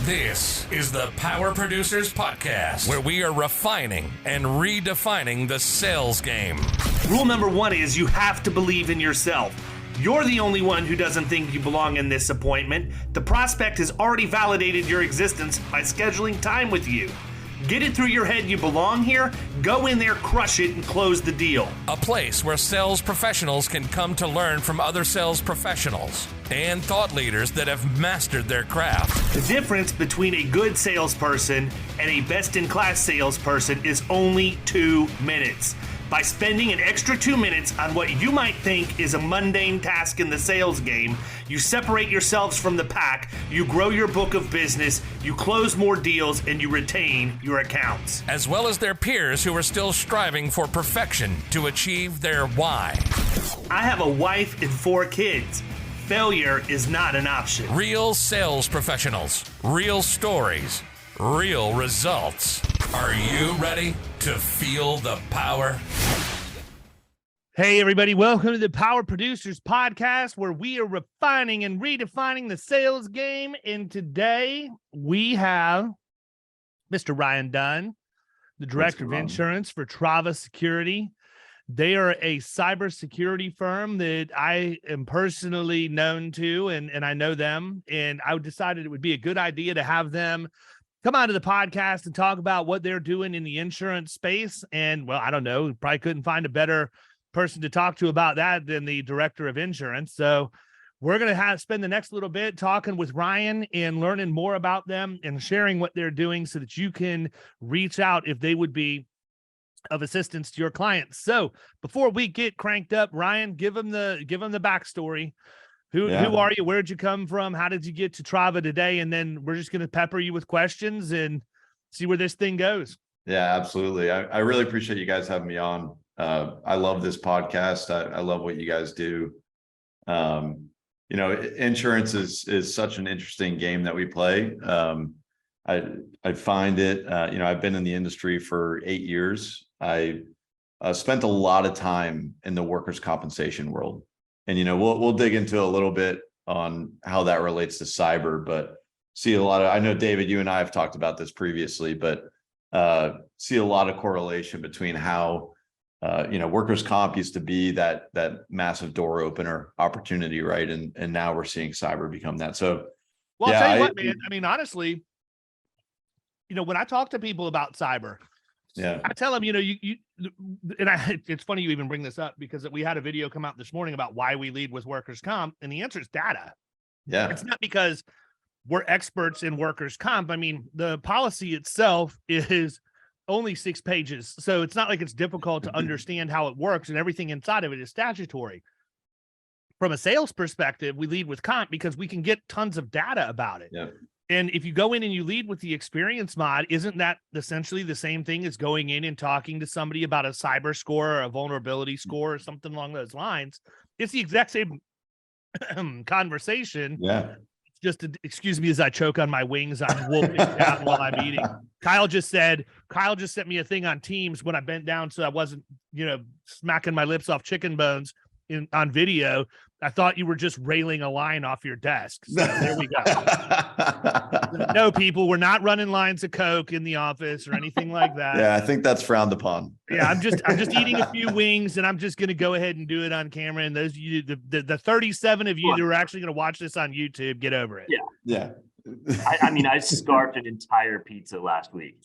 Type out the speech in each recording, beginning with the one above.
This is the Power Producers Podcast, where we are refining and redefining the sales game. Rule number one is you have to believe in yourself. You're the only one who doesn't think you belong in this appointment. The prospect has already validated your existence by scheduling time with you. Get it through your head you belong here, go in there, crush it, and close the deal. A place where sales professionals can come to learn from other sales professionals and thought leaders that have mastered their craft. The difference between a good salesperson and a best-in-class salesperson is only 2 minutes. By spending an extra 2 minutes on what you might think is a mundane task in the sales game, you separate yourselves from the pack, you grow your book of business, you close more deals, and you retain your accounts. As well as their peers who are still striving for perfection to achieve their why. I have a wife and 4 kids. Failure is not an option. Real sales professionals, real stories, real results. Are you ready to feel the power? Hey, everybody. Welcome to the Power Producers Podcast, where we are refining and redefining the sales game. And today we have Mr. Ryan Dunn, the Director of Insurance for Trava Security. They are a cybersecurity firm that I am personally known to, and I know them. And I decided it would be a good idea to have them come on to the podcast and talk about what they're doing in the insurance space. And, well, I don't know, probably couldn't find a better person to talk to about that than the Director of Insurance. So we're going to spend the next little bit talking with Ryan and learning more about them and sharing what they're doing so that you can reach out if they would be of assistance to your clients. So before we get cranked up, Ryan, give them the backstory. Who are you? Where'd you come from? How did you get to Trava today? And then we're just going to pepper you with questions and see where this thing goes. Yeah, absolutely. I really appreciate you guys having me on. I love this podcast. I love what you guys do. Insurance is such an interesting game that we play. I find it, I've been in the industry for 8 years. I spent a lot of time in the workers' compensation world. And, we'll dig into a little bit on how that relates to cyber, but see a lot of, I know, David, you and I have talked about this previously, but see a lot of correlation between how, workers' comp used to be that massive door opener opportunity, right? And now we're seeing cyber become that. So, well, I'll tell you what, man, I mean, honestly, when I talk to people about cyber, I tell them, it's funny you even bring this up because we had a video come out this morning about why we lead with workers' comp, and the answer is data. Yeah. It's not because we're experts in workers' comp. I mean, the policy itself is only 6 pages, so it's not like it's difficult to understand how it works, and everything inside of it is statutory. From a sales perspective, we lead with comp because we can get tons of data about it. Yeah. And if you go in and you lead with the experience mod, isn't that essentially the same thing as going in and talking to somebody about a cyber score or a vulnerability score or something along those lines? It's the exact same conversation. Yeah. Just excuse me as I choke on my wings. I'm wolfing down while I'm eating. Kyle just sent me a thing on Teams when I bent down so I wasn't, smacking my lips off chicken bones on video. I thought you were just railing a line off your desk. So there we go. No, people, we're not running lines of Coke in the office or anything like that. Yeah, I think that's frowned upon. Yeah, I'm just eating a few wings, and I'm just going to go ahead and do it on camera. And those the 37 of you that are actually going to watch this on YouTube, get over it. Yeah. I scarfed an entire pizza last week.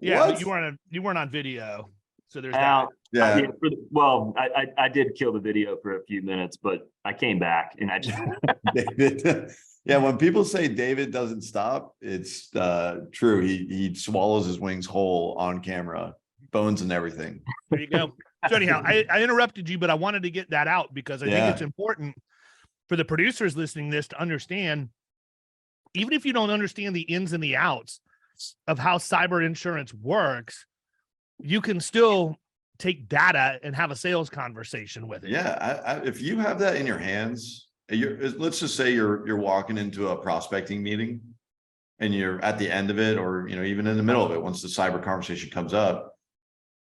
Yeah, but you weren't on video. So there's that. Yeah. I did kill the video for a few minutes, but I came back and I just David. Yeah, when people say David doesn't stop, it's true. He swallows his wings whole on camera, bones and everything. There you go. So anyhow, I interrupted you, but I wanted to get that out because I think it's important for the producers listening to this to understand, even if you don't understand the ins and the outs of how cyber insurance works, you can still take data and have a sales conversation with it. Yeah. If you have that in your hands, let's just say you're walking into a prospecting meeting and you're at the end of it, or, even in the middle of it, once the cyber conversation comes up,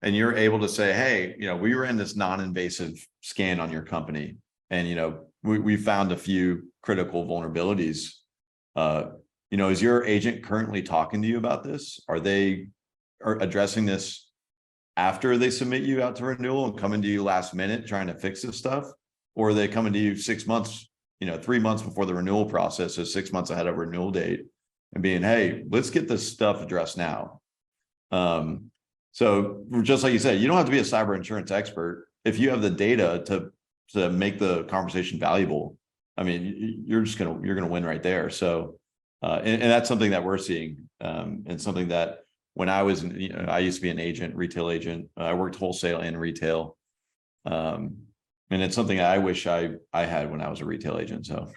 and you're able to say, hey, we were in this non-invasive scan on your company, and, we found a few critical vulnerabilities. is your agent currently talking to you about this? Are they addressing this after they submit you out to renewal and coming to you last minute trying to fix this stuff? Or are they coming to you 6 months, 3 months before the renewal process, so 6 months ahead of renewal date, and being, hey, let's get this stuff addressed now? So just like you said, you don't have to be a cyber insurance expert. If you have the data to make the conversation valuable, I mean, you're gonna win right there. So and that's something that we're seeing, and something that when I was, I used to be an agent, retail agent. I worked wholesale and retail. And it's something I wish I had when I was a retail agent. So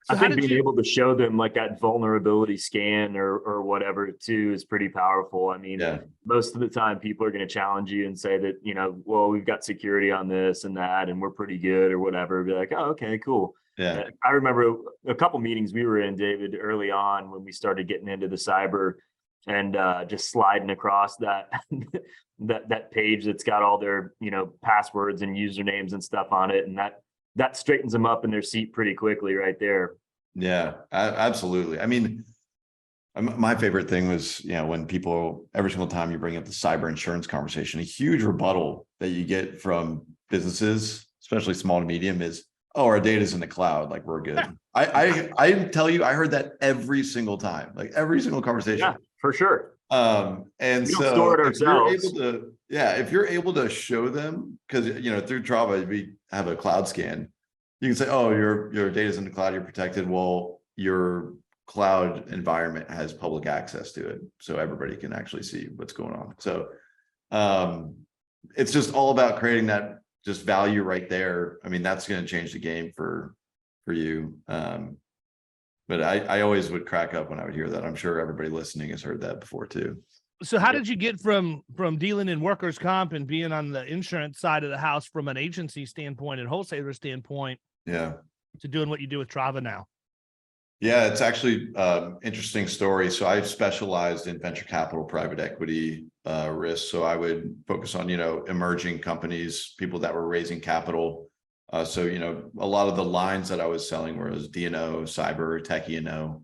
I think being able to show them like that vulnerability scan or whatever too is pretty powerful. I mean, most of the time people are going to challenge you and say that, well, we've got security on this and that, and we're pretty good or whatever. Be like, oh, okay, cool. Yeah. I remember a couple meetings we were in, David, early on when we started getting into the cyber, and just sliding across that that page that's got all their passwords and usernames and stuff on it, and that straightens them up in their seat pretty quickly right there. Yeah, absolutely. I mean, my favorite thing was when people, every single time you bring up the cyber insurance conversation, a huge rebuttal that you get from businesses, especially small to medium, is, oh, our data's in the cloud, like we're good. I tell you, I heard that every single time, like every single conversation. Yeah, for sure. And we so don't store it ourselves. if you're able to show them, because through Trava we have a cloud scan, you can say, oh, your data's in the cloud, you're protected. Well, your cloud environment has public access to it, so everybody can actually see what's going on. So it's just all about creating that just value right there. I mean, that's going to change the game for you. But I always would crack up when I would hear that. I'm sure everybody listening has heard that before too. So how did you get from dealing in workers' comp and being on the insurance side of the house from an agency standpoint and wholesaler standpoint, to doing what you do with Trava now? Yeah, it's actually interesting story. So I specialized in venture capital, private equity risk. So I would focus on, emerging companies, people that were raising capital. So, a lot of the lines that I was selling were D&O, cyber, tech E&O.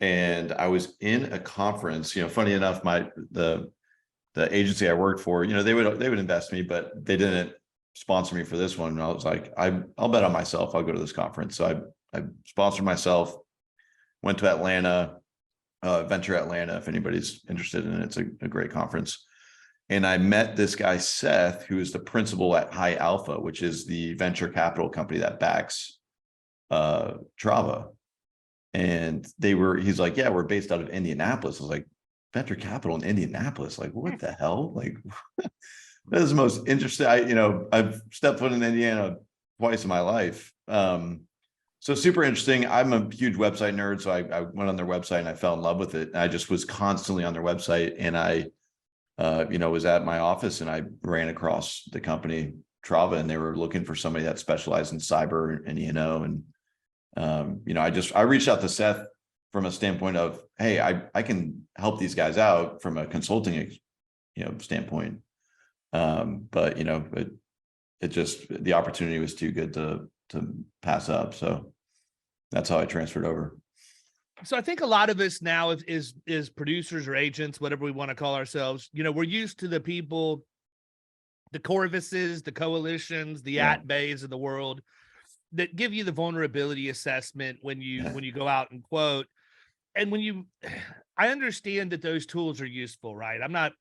And I was in a conference, funny enough, the agency I worked for, they would invest me, but they didn't sponsor me for this one. And I was like, I'll bet on myself. I'll go to this conference. So I sponsored myself, went to Atlanta, Venture Atlanta, if anybody's interested in it. It's a great conference. And I met this guy, Seth, who is the principal at High Alpha, which is the venture capital company that backs Trava. And he's like, yeah, we're based out of Indianapolis. I was like, venture capital in Indianapolis? Like, what the hell? Like, that is the most interesting. I've stepped foot in Indiana twice in my life. So super interesting. I'm a huge website nerd. So I went on their website and I fell in love with it. And I just was constantly on their website, and I was at my office and I ran across the company Trava, and they were looking for somebody that specialized in cyber and E&O. And, I reached out to Seth from a standpoint of, hey, I can help these guys out from a consulting, standpoint. But it just, the opportunity was too good to pass up. So that's how I transferred over. So I think a lot of us now is producers or agents, whatever we want to call ourselves. We're used to the people, the Corvuses, the coalitions, the at-bays of the world that give you the vulnerability assessment when you go out and quote. And I understand that those tools are useful, right? I'm not,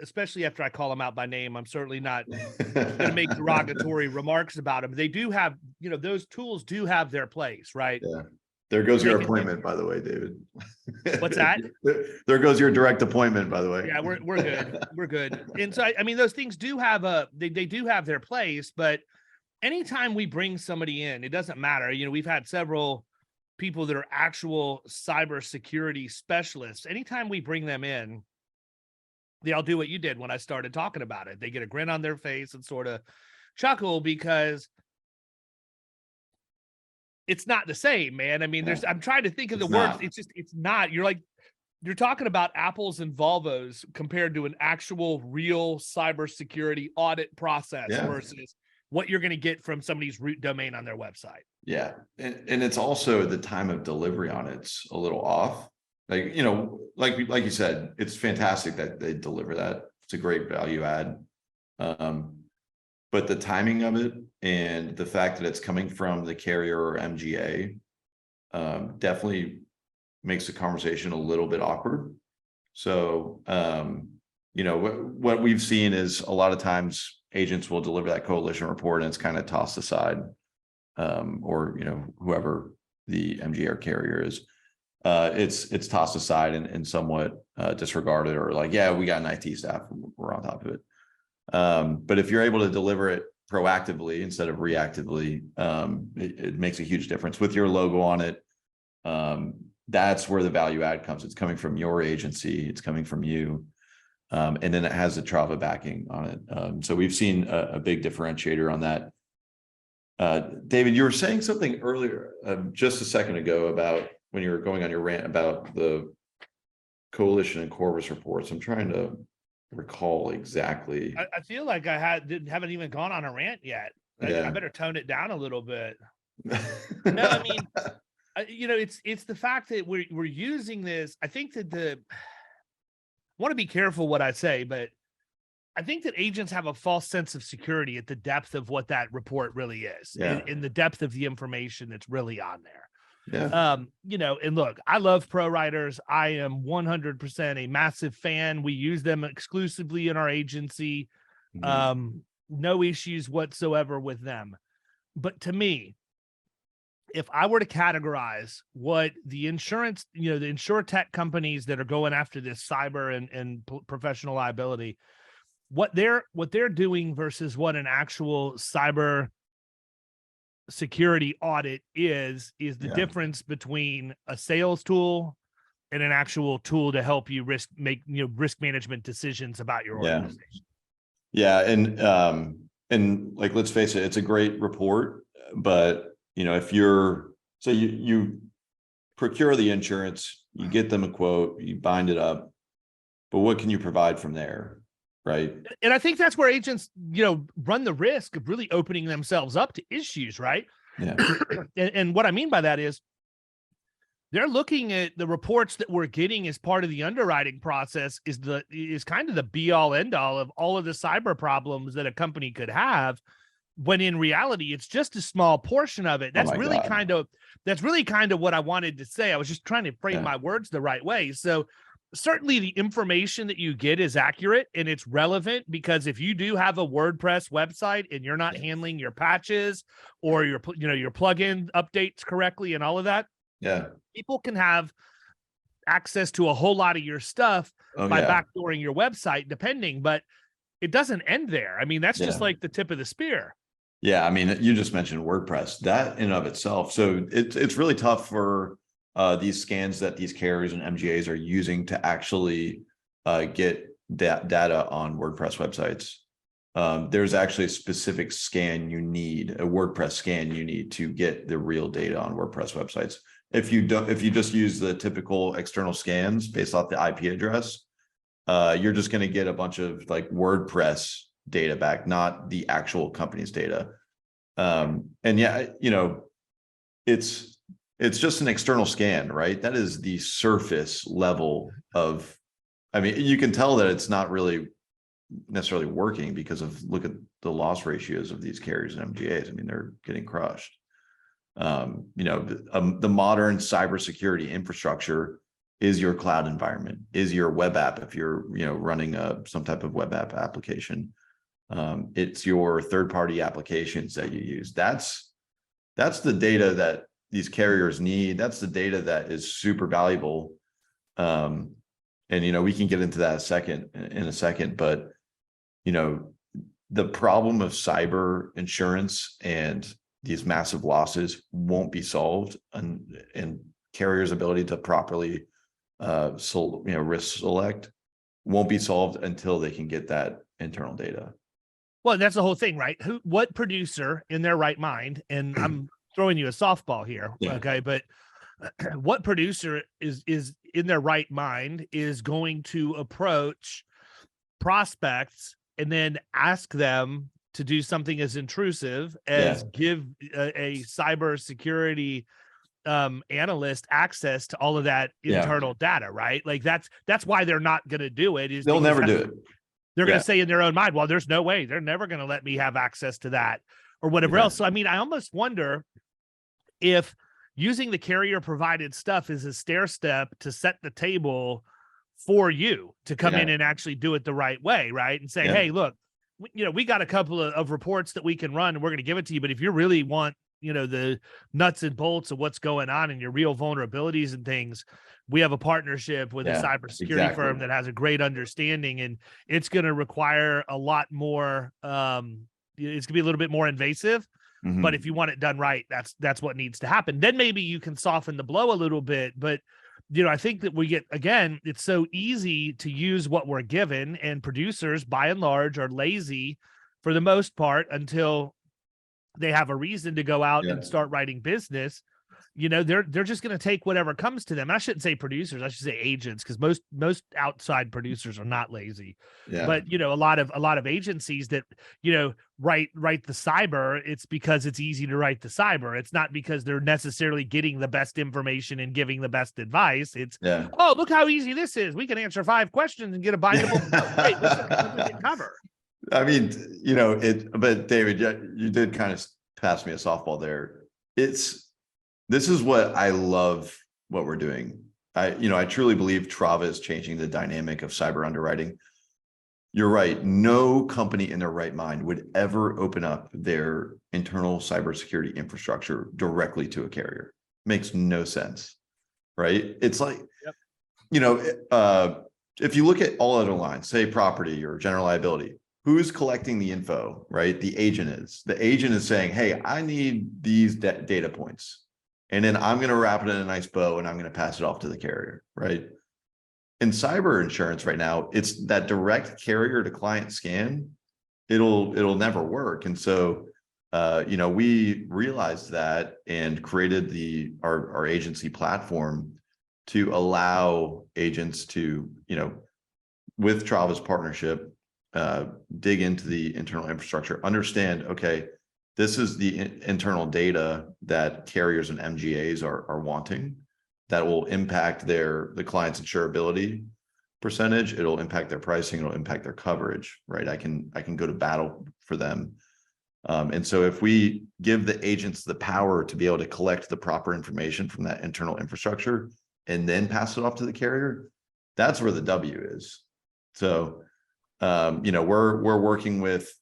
especially after I call them out by name, I'm certainly not going to make derogatory remarks about them. They do have, those tools do have their place, right? Yeah. There goes your appointment, by the way, David. What's that? There goes your direct appointment, by the way. Yeah, we're good. We're good. And so, I mean, those things do have they do have their place, but anytime we bring somebody in, it doesn't matter. We've had several people that are actual cybersecurity specialists. Anytime we bring them in, they all do what you did when I started talking about it. They get a grin on their face and sort of chuckle, because it's not the same, man. I mean, I'm trying to think of the words. It's not. You're talking about apples and Volvos compared to an actual real cybersecurity audit process versus what you're going to get from somebody's root domain on their website. Yeah. And it's also the time of delivery on it's a little off. Like, you know, like you said, it's fantastic that they deliver that. It's a great value add. But the timing of it and the fact that it's coming from the carrier or MGA definitely makes the conversation a little bit awkward. So, you know, what we've seen is a lot of times agents will deliver that coalition report and it's kind of tossed aside, or, you know, whoever the MGA or carrier is, it's tossed aside and somewhat disregarded, or like, yeah, we got an IT staff, we're on top of it. But if you're able to deliver it proactively instead of reactively, it makes a huge difference with your logo on it. That's where the value add comes. It's coming from your agency, it's coming from you. And then it has the Trava backing on it. So we've seen a big differentiator on that. David, you were saying something earlier, just a second ago, about when you were going on your rant about the coalition and Corvus reports. I'm trying to recall exactly. I feel like I haven't even gone on a rant yet. Yeah. I better tone it down a little bit. No, I mean, you know, it's the fact that we're using this. I think that I want to be careful what I say, but I think that agents have a false sense of security at the depth of what that report really is, in the depth of the information that's really on there. Yeah. You know, and look, I love Pro Writers. I am 100% a massive fan. We use them exclusively in our agency. No issues whatsoever with them. But to me, if I were to categorize what the insurance, you know, the insurtech companies that are going after this cyber and professional liability, what they're doing versus what an actual cyber security audit is the difference between a sales tool and an actual tool to help you risk management decisions about your organization. Yeah. And like, let's face it, it's a great report, but you know, if you procure the insurance, you get them a quote, you bind it up, but what can you provide from there? Right. And I think that's where agents, you know, run the risk of really opening themselves up to issues, right? Yeah. And what I mean by that is they're looking at the reports that we're getting as part of the underwriting process is kind of the be all end all of all of the cyber problems that a company could have, when in reality it's just a small portion of it. That's really kind of what I wanted to say. I was just trying to frame my words the right way. So certainly the information that you get is accurate and it's relevant, because if you do have a WordPress website and you're not handling your patches or your plugin updates correctly and all of that, people can have access to a whole lot of your stuff by backdooring your website, depending, but it doesn't end there. I mean, that's just like the tip of the spear. Yeah. I mean, you just mentioned WordPress, that in and of itself. So it's really tough for these scans that these carriers and MGAs are using to actually get data on WordPress websites. There's actually a specific scan you need, a WordPress scan you need to get the real data on WordPress websites. If you just use the typical external scans based off the IP address, you're just going to get a bunch of like WordPress data back, not the actual company's data. And yeah, you know, it's just an external scan, right? That is the surface level of, I mean, you can tell that it's not really necessarily working because of, look at the loss ratios of these carriers and MGAs. I mean, they're getting crushed. You know, the modern cybersecurity infrastructure is your cloud environment, is your web app. If you're, you know, running some type of web app application, it's your third-party applications that you use. That's the data that these carriers need. That's the data that is super valuable. And, you know, we can get into that in a second, but, you know, the problem of cyber insurance and these massive losses won't be solved, and carriers' ability to properly risk select won't be solved until they can get that internal data. Well, that's the whole thing, right? What producer in their right mind, and I'm throwing you a softball here, okay, but what producer is in their right mind is going to approach prospects and then ask them to do something as intrusive as give a cybersecurity analyst access to all of that internal data, right? Like that's why they're not going to do it. They'll never do it. They're going to say in their own mind, well, there's no way they're never going to let me have access to that or whatever else. So, I mean, I almost wonder if using the carrier provided stuff is a stair step to set the table for you to come in and actually do it the right way, right? And say, hey, look, we got a couple of reports that we can run and we're going to give it to you. But if you really want, the nuts and bolts of what's going on and your real vulnerabilities and things, we have a partnership with a cybersecurity firm that has a great understanding, and it's going to require a lot more. It's going to be a little bit more invasive, but if you want it done right, that's what needs to happen. Then maybe you can soften the blow a little bit. But I think that it's so easy to use what we're given, and producers by and large are lazy for the most part until they have a reason to go out and start writing business. They're just going to take whatever comes to them. And I shouldn't say producers, I should say agents, because most outside producers are not lazy. But a lot of agencies that write the cyber, it's because it's easy to write the cyber. It's not because they're necessarily getting the best information and giving the best advice. It's oh, look how easy this is. We can answer 5 questions and get a bindable. Wait, what does it cover? I mean, but David, you did kind of pass me a softball there. This is what I love what we're doing. I truly believe Trava is changing the dynamic of cyber underwriting. You're right. No company in their right mind would ever open up their internal cybersecurity infrastructure directly to a carrier. Makes no sense, right? It's like, if you look at all other lines, say property or general liability, who's collecting the info, right? The agent is. The agent is saying, hey, I need these data points. And then I'm going to wrap it in a nice bow and I'm going to pass it off to the carrier, right? In cyber insurance right now, it's that direct carrier to client scan. It'll never work. And so, we realized that and created our agency platform to allow agents to, with Trava's partnership, dig into the internal infrastructure, understand, okay, this is the internal data that carriers and MGAs are wanting that will impact the client's insurability percentage. It'll impact their pricing. It'll impact their coverage, right? I can go to battle for them. And so if we give the agents the power to be able to collect the proper information from that internal infrastructure and then pass it off to the carrier, that's where the W is. So, we're working with,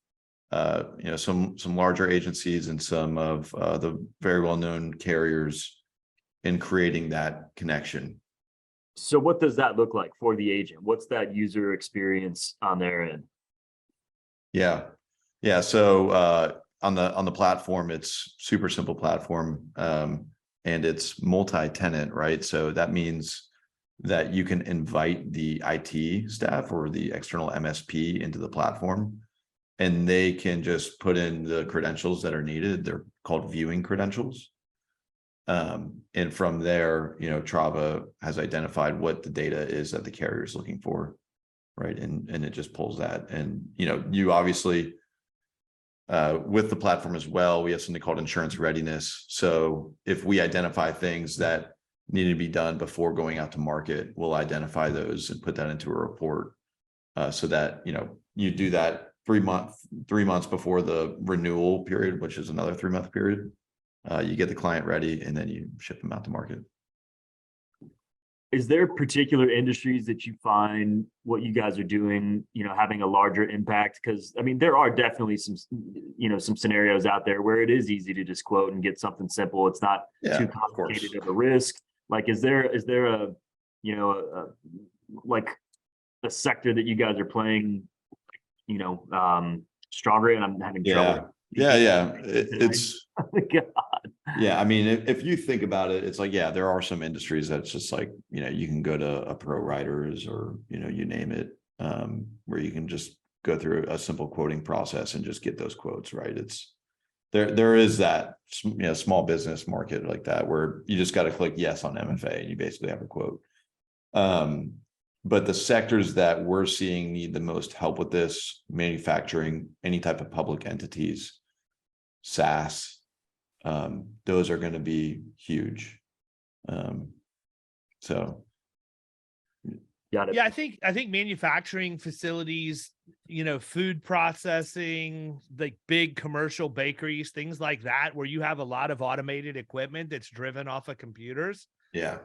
some larger agencies and some of the very well-known carriers in creating that connection. So what does that look like for the agent? What's that user experience on their end? Yeah. So on the platform, it's super simple platform, and it's multi-tenant, right? So that means that you can invite the IT staff or the external MSP into the platform, and they can just put in the credentials that are needed. They're called viewing credentials. And from there, Trava has identified what the data is that the carrier is looking for, right? And it just pulls that. And, you obviously, with the platform as well, we have something called insurance readiness. So if we identify things that need to be done before going out to market, we'll identify those and put that into a report, so that, you do that 3 months before the renewal period, which is another 3-month period. You get the client ready and then you ship them out to market. Is there particular industries that you find what you guys are doing, having a larger impact? Because there are definitely some scenarios out there where it is easy to just quote and get something simple. It's not too complicated of a risk. Like, is there a a sector that you guys are playing, stronger in? I'm having trouble. It's God. Yeah, if you think about it, it's like, there are some industries that's just like, you can go to a Pro Writers or, you name it, where you can just go through a simple quoting process and just get those quotes, right? It's there is that, small business market like that, where you just got to click yes on MFA and you basically have a quote. but the sectors that we're seeing need the most help with this, manufacturing, any type of public entities, SaaS, those are going to be huge. So Got it. Yeah, I think manufacturing facilities, food processing, like big commercial bakeries, things like that, where you have a lot of automated equipment that's driven off of computers. yeah,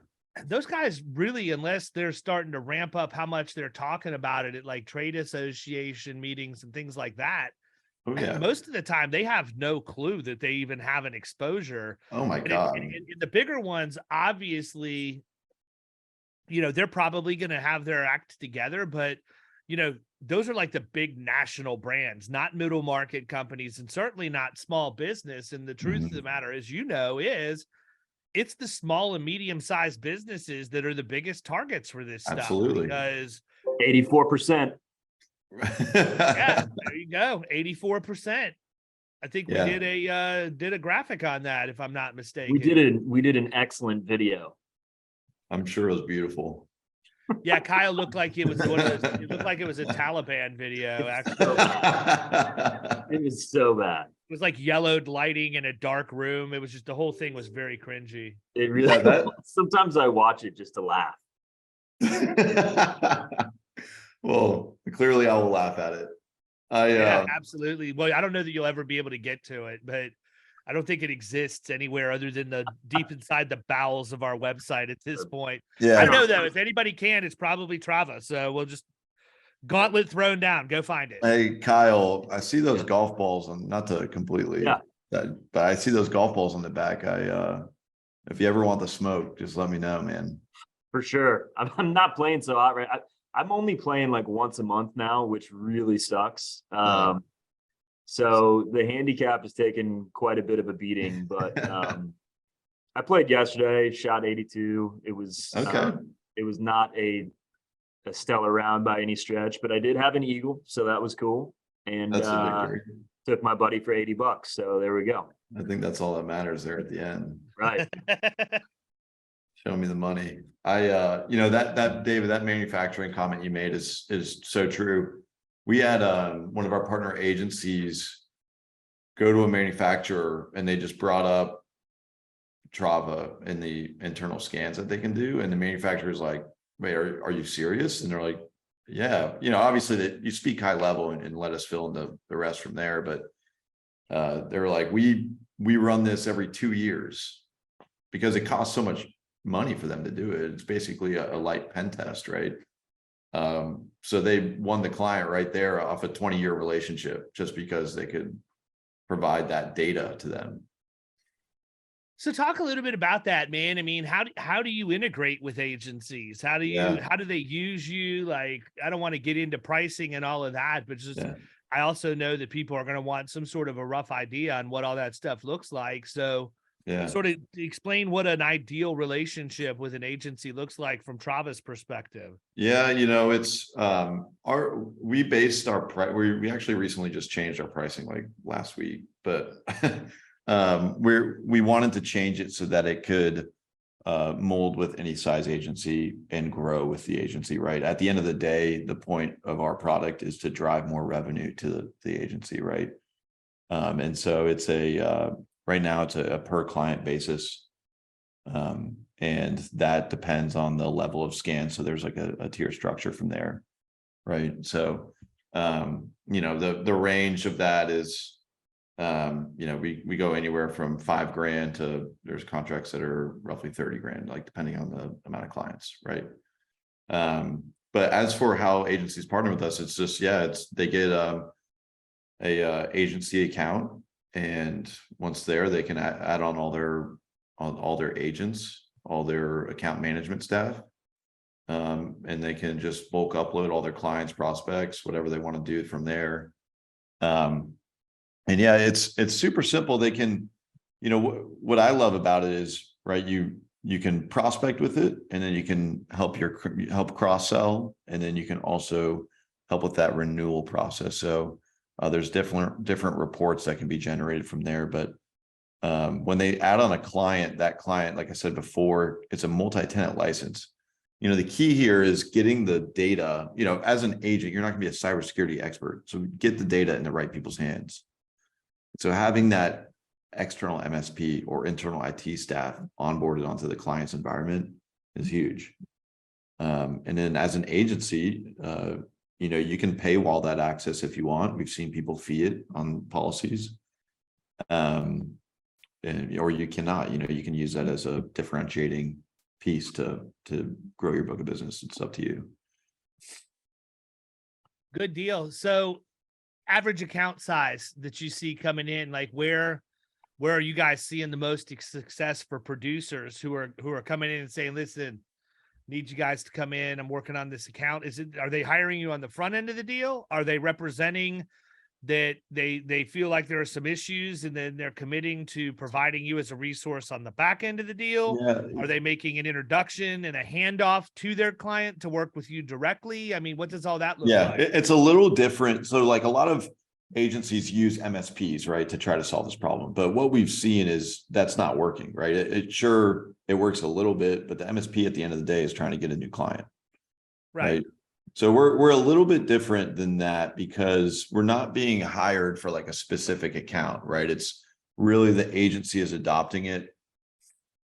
Those guys really, unless they're starting to ramp up how much they're talking about it at like trade association meetings and things like that, oh yeah, most of the time they have no clue that they even have an exposure. oh my And God, in the bigger ones, obviously, they're probably going to have their act together, but those are like the big national brands, not middle market companies, and certainly not small business. And the truth of the matter is, is it's the small and medium sized businesses that are the biggest targets for this stuff. Absolutely. Because 84%. yeah, there you go. 84%. I think we Yeah. did a graphic on that, if I'm not mistaken. We did an excellent video. I'm sure it was beautiful. Yeah, Kyle looked like it was one of those, it looked like it was a Taliban video, actually. It was so bad. It was like yellowed lighting in a dark room. It was just, the whole thing was very cringy. It really sometimes I watch it just to laugh. Well, clearly I will laugh at it. Yeah, absolutely. Well, I don't know that you'll ever be able to get to it, but I don't think it exists anywhere other than the deep inside the bowels of our website at this point. Yeah, I know though, if anybody can, it's probably Trava. So we'll just gauntlet thrown down. Go find it. Hey, Kyle, I see those golf balls, and not to completely, but I see those golf balls on the back. If you ever want the smoke, just let me know, man. For sure. I'm not playing so hot right. I'm only playing like once a month now, which really sucks. So the handicap has taken quite a bit of a beating, but I played yesterday, shot 82. It was Okay. It was not a stellar round by any stretch, but I did have an eagle, so that was cool. And That's a victory. took my buddy for $80. So there we go. I think that's all that matters there at the end. Right. Show me the money. That David, that manufacturing comment you made is so true. We had one of our partner agencies go to a manufacturer, and they just brought up Trava and the internal scans that they can do, and the manufacturer is like, "Wait, are you serious?" And they're like, "Yeah." Obviously that you speak high level and let us fill in the rest from there, but they were like, "We run this every 2 years because it costs so much money for them to do it. It's basically a light pen test, right?" So they won the client right there off a 20-year relationship just because they could provide that data to them. So talk a little bit about that, man. I mean, how do you integrate with agencies? How do they use you? Like, I don't want to get into pricing and all of that, but just I also know that people are going to want some sort of a rough idea on what all that stuff looks like. So sort of explain what an ideal relationship with an agency looks like from Trava's perspective. Yeah, it's we based our price. We actually recently just changed our pricing like last week, but we wanted to change it so that it could mold with any size agency and grow with the agency, right? At the end of the day, the point of our product is to drive more revenue to the agency, right? And so it's right now it's a per client basis. And that depends on the level of scan. So there's like a tier structure from there, right? So, the range of that is, we go anywhere from $5,000 to there's contracts that are roughly $30,000, like depending on the amount of clients, right? But as for how agencies partner with us, it's just, they get a agency account, and once there, they can add on all their agents, all their account management staff, and they can just bulk upload all their clients, prospects, whatever they want to do from there. And it's super simple. They can, what I love about it is, right, you can prospect with it, and then you can help cross sell, and then you can also help with that renewal process. So there's different reports that can be generated from there. But when they add on a client, that client, like I said before, it's a multi-tenant license. the key here is getting the data, as an agent, you're not gonna be a cybersecurity expert. So get the data in the right people's hands. So having that external MSP or internal IT staff onboarded onto the client's environment is huge. And then as an agency, you can paywall that access if you want. We've seen people fee it on policies. Or you cannot, you can use that as a differentiating piece to grow your book of business. It's up to you. Good deal. So average account size that you see coming in, like where are you guys seeing the most success for producers who are coming in and saying, listen, need you guys to come in, I'm working on this account? Are they hiring you on the front end of the deal? Are they representing that they feel like there are some issues and then they're committing to providing you as a resource on the back end of the deal? Yeah. Are they making an introduction and a handoff to their client to work with you directly? I mean, what does all that look like? It's a little different. So like a lot of agencies use MSPs, right, to try to solve this problem. But what we've seen is that's not working, right? It works a little bit, but the MSP at the end of the day is trying to get a new client. Right. So we're a little bit different than that because we're not being hired for like a specific account, right? It's really the agency is adopting it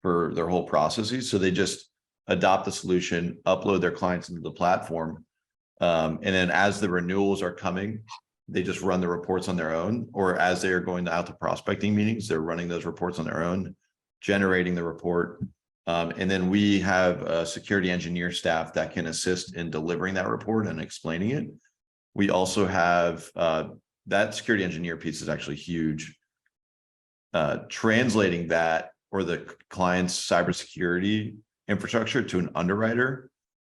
for their whole processes. So they just adopt the solution, upload their clients into the platform. And then as the renewals are coming, they just run the reports on their own, or as they are going out to prospecting meetings, they're running those reports on their own, generating the report. And then we have a security engineer staff that can assist in delivering that report and explaining it. We also have that security engineer piece is actually huge. Translating that or the client's cybersecurity infrastructure to an underwriter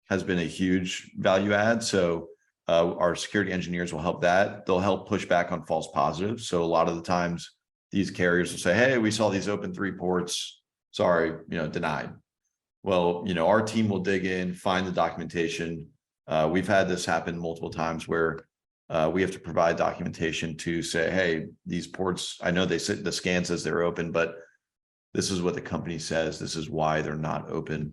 has been a huge value add. So our security engineers will help that. They'll help push back on false positives. So a lot of the times these carriers will say, hey, we saw these open 3 ports. Sorry, denied. Well, our team will dig in, find the documentation. We've had this happen multiple times where we have to provide documentation to say, hey, these ports, I know the scan says they're open, but this is what the company says. This is why they're not open.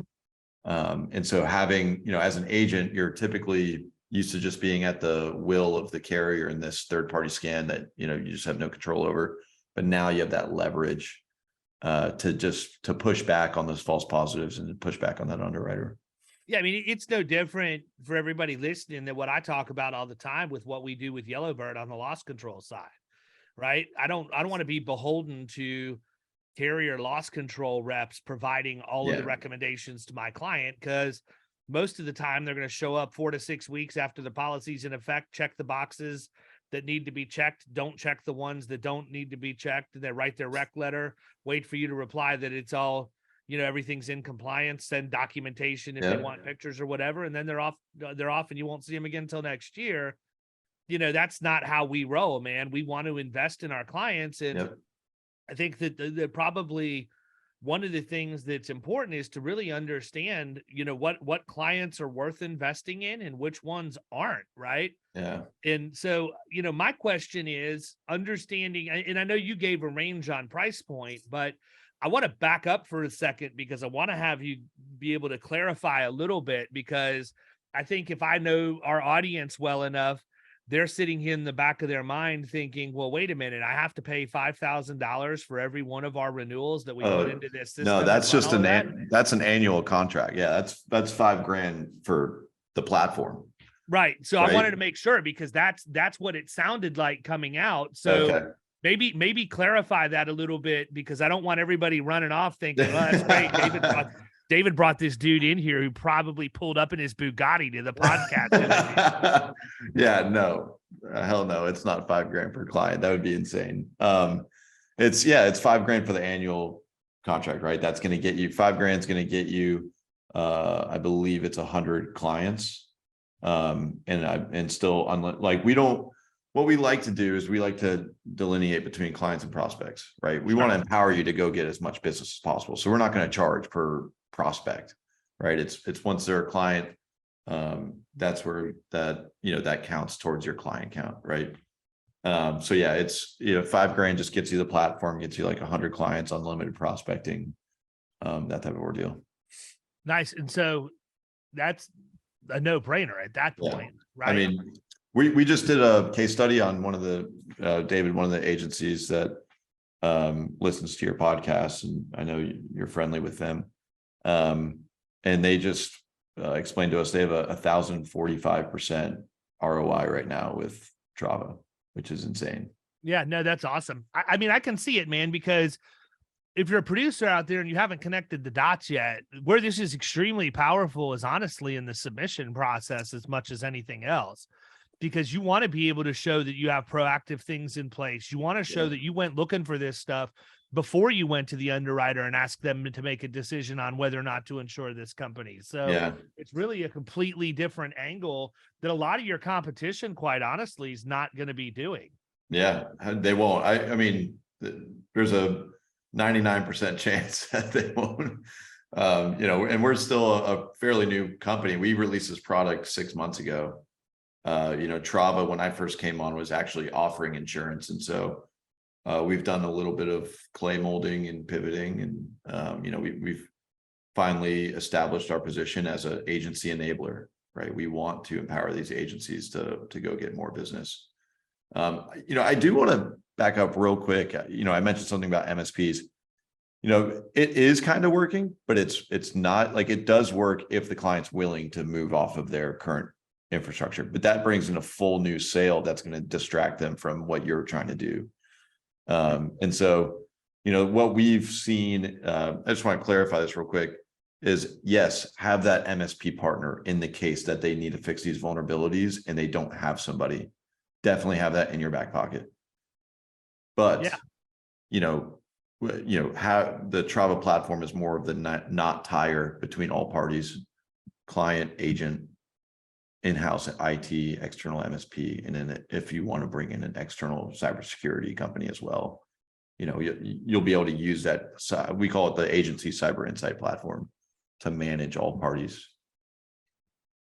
And so having, as an agent, you're typically used to just being at the will of the carrier in this third-party scan that, you just have no control over. But now you have that leverage to push back on those false positives and to push back on that underwriter. Yeah, I mean, it's no different for everybody listening than what I talk about all the time with what we do with Yellowbird on the loss control side, right? I don't want to be beholden to carrier loss control reps providing all of the recommendations to my client, because most of the time they're going to show up 4 to 6 weeks after the policy's in effect, check the boxes that need to be checked, don't check the ones that don't need to be checked, and they write their rec letter, wait for you to reply that it's all, everything's in compliance, send documentation if they want pictures or whatever, and then they're off and you won't see them again until next year. That's not how we roll, man. We want to invest in our clients. And I think that probably one of the things that's important is to really understand, what clients are worth investing in and which ones aren't, right? Yeah. And so, my question is understanding, and I know you gave a range on price point, but I want to back up for a second because I want to have you be able to clarify a little bit, because I think if I know our audience well enough, they're sitting here in the back of their mind thinking, well, wait a minute, I have to pay $5,000 for every one of our renewals that we put into this system. No, that's just that's an annual contract. Yeah, that's $5,000 for the platform. Right. So I wanted to make sure, because that's what it sounded like coming out. So maybe clarify that a little bit, because I don't want everybody running off thinking, oh, that's great. David brought this dude in here who probably pulled up in his Bugatti to the podcast. Yeah, no, hell no. It's not $5,000 per client. That would be insane. It's $5,000 for the annual contract, right? That's going to get you $5,000 is going to get you, I believe it's 100 clients. And still what we like to do is we like to delineate between clients and prospects, right? We want to empower you to go get as much business as possible. So we're not going to charge per prospect, right? It's once they're a client, that's where that counts towards your client count, right? So yeah, it's, $5,000 just gets you the platform, gets you like 100 clients, unlimited prospecting, that type of ordeal. Nice. And so that's a no-brainer at that Yeah. point, right? I mean, we just did a case study on one of the David, one of the agencies that listens to your podcast, and I know you're friendly with them. And they just explained to us they have a 1,045% ROI right now with Trava, which is insane. Yeah, no, that's awesome. I mean, I can see it, man, because if you're a producer out there and you haven't connected the dots yet, where this is extremely powerful is honestly in the submission process as much as anything else, because you want to be able to show that you have proactive things in place. You want to show that you went looking for this stuff before you went to the underwriter and asked them to make a decision on whether or not to insure this company. So it's really a completely different angle that a lot of your competition, quite honestly, is not going to be doing. Yeah, they won't. I mean, there's a 99% chance that they won't. And we're still a fairly new company. We released this product 6 months ago. Trava, when I first came on, was actually offering insurance. And so we've done a little bit of clay molding and pivoting. And, we've finally established our position as an agency enabler, right? We want to empower these agencies to go get more business. I do want to back up real quick. I mentioned something about MSPs. It is kind of working, but it's not. Like, it does work if the client's willing to move off of their current infrastructure, but that brings in a full new sale that's going to distract them from what you're trying to do. And so, what we've seen, I just want to clarify this real quick, is yes, have that MSP partner in the case that they need to fix these vulnerabilities and they don't have somebody. Definitely have that in your back pocket. But, how the Trava platform is more of the knot tire between all parties, client, agent, in-house IT, external MSP, and then if you want to bring in an external cybersecurity company as well, you'll be able to use that. We call it the agency cyber insight platform to manage all parties.